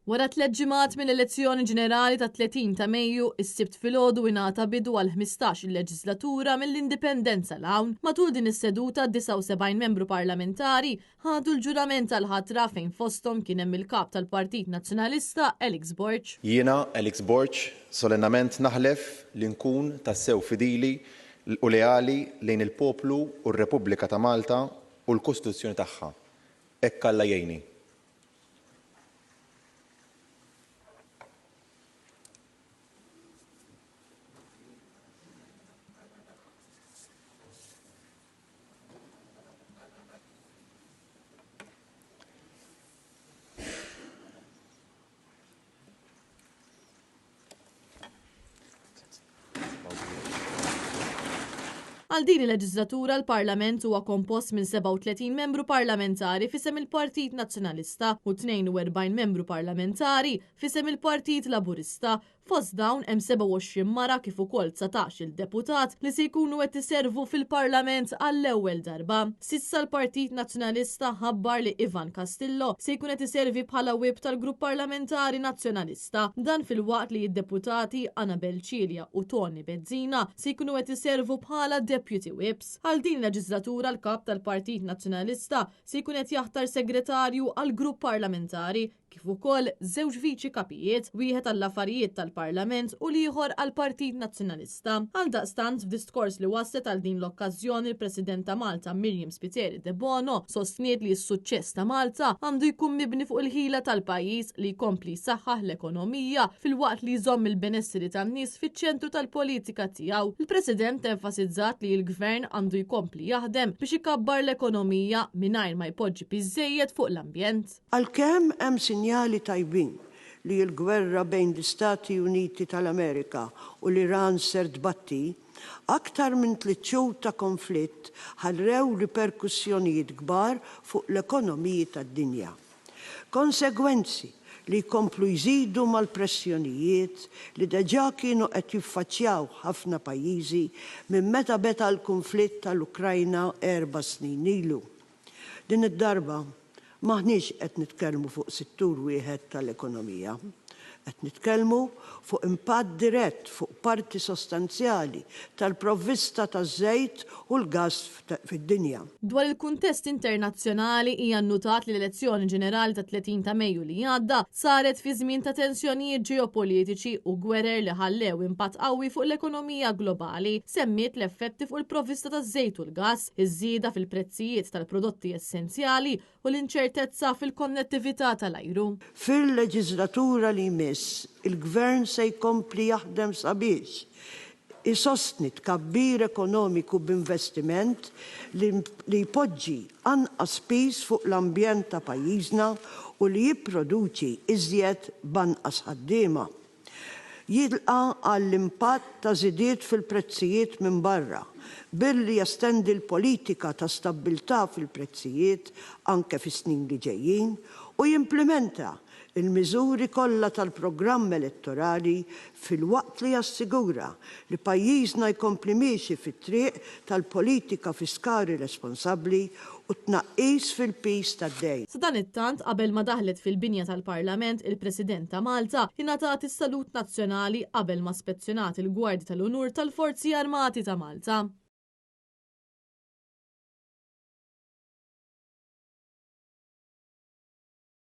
Wara 3 ġimgħat mill-elezzjoni ġenerali ta' 30 ta' Mejju, is-Sibt filgħodu ingħata bidu għal 15 il-leġislatura mill-indipendenza l-hawn. Matul din is-seduta 79 membru parlamentari ħadu l-ġurament tal-ħatra fejn fosthom kien hemm il-kap tal-Partit Nazzjonalista Elix Borch. Jiena Elix Borch solennament naħlef li nkun tassew fidili u leali lejn il-poplu u r-Repubblika ta' Malta u l-Kostituzzjoni tagħha. Hekk Alla jgħinni. Għal din il-leġislatura l-Parlament huwa kompost minn 37 membru parlamentari fisem il-Partit Nazzjonalista u 42 membru parlamentari fisem il-Partit Laburista. Fost dawn hemm 27 mara kif ukoll 19 il-deputat li se jkunu qed iservu fil-Parlament għall-ewwel darba. Sissa l-Partit Nazzjonalista ħabbar li Ivan Castillo se jkun qed iservi bħala whip tal-Grupp Parlamentari Nazzjonalista. Dan fil-waqt li d-deputati Annabel Cilja u Tony Bezzina se jkunu qed iservu bħala deputy whips. Għal din leġislatura l-kap tal-Partit Nazzjonalista se jkun qed jaħtar segretarju għall-Grupp Parlamentari kif ukoll żewġ viċi kapijiet, wieħed għall-affarijiet tal-Parlament u l-ieħor għall-Partit Nazzjonalista. Għaldaqstant f'diskors li waslet għal din l-okkażjoni il-President ta' Malta Miriam Spiteri De Bono sostniet li s-suċċess ta' Malta għandu jkun mibni fuq il-ħila tal-pajjiż li jkompli jsaħħaħ l-ekonomija fil-waqt li jżomm il-benessri tan-nies fiċ-ċentru tal-politika tiegħu. Il-President enfasizzat li l-Gvern għandu jkompli jaħdem biex ikabbar l-ekonomija mingħajr ma jpoġġi biżżejjed fuq l-ambjent. Għalkemm hemm sinjali tajbin li l-gwerra bejn l-Istati Uniti tal-Amerika u l-Iran ser tbatti, aktar minn 3 xhur ta' konflitt ħarrew riperkussjonijiet kbar fuq l-ekonomiji tad-dinja. Konsegwenzi li jkomplu jżidu mal-pressjonijiet li diġà kienu qed jiffaċċjaw ħafna pajjiżi minn meta beda l-konflitt tal-Ukrajna 4 snin ilu. Din id-darba maħniex qed nitkellmu fuq settur wieħed tal-ekonomija, qed nitkellmu fuq impatt dirett fuq parti sostanzjali tal-provvista taż-żejt u l-gass fid-dinja. Dwar il-kuntest internazzjonali hija nnutat li l-elezzjoni ġenerali ta' 30 ta' Mejju li għadda saret fi żmien ta' tensjonijiet ġeopolitiċi u gwerer li ħallew impatt qawwi fuq l-ekonomija globali, semmiet l-effetti fuq il-provvista taż-żejt u l-gass, iż-żieda fil-prezzijiet tal-prodotti essenzjali u l-inċertezza fil-konnettività tal-ajru. Fil-leġislatura li jmiss, il-Gvern se jkompli jaħdem sabiex isostni tkabbir ekonomiku b'investiment li jpoġġi anqas piż fuq l-ambjent ta' pajjiżna u li jipproduċi iżjed b'anqas ħaddiema. Jilqa' għall-impatt ta' żidiet fil-prezzijiet minn barra billi jestendi l-politika ta' stabbiltà fil-prezzijiet anke fis-snin li ġejjin u jimplementa il-miżuri kollha tal-programm elettorali fil-waqt li jassigura li pajjiżna jkompli miexi fit-triq tal-politika fiskali responsabbli u tnaqqis fil-piż tad-dejn. Sa dan it-tant qabel ma daħlet fil-binja tal-Parlament, il-President ta' Malta ingħatat is-salut nazzjonali qabel ma spezzjonat il-Gwardji tal-Unur tal-Forzi Armati ta' Malta.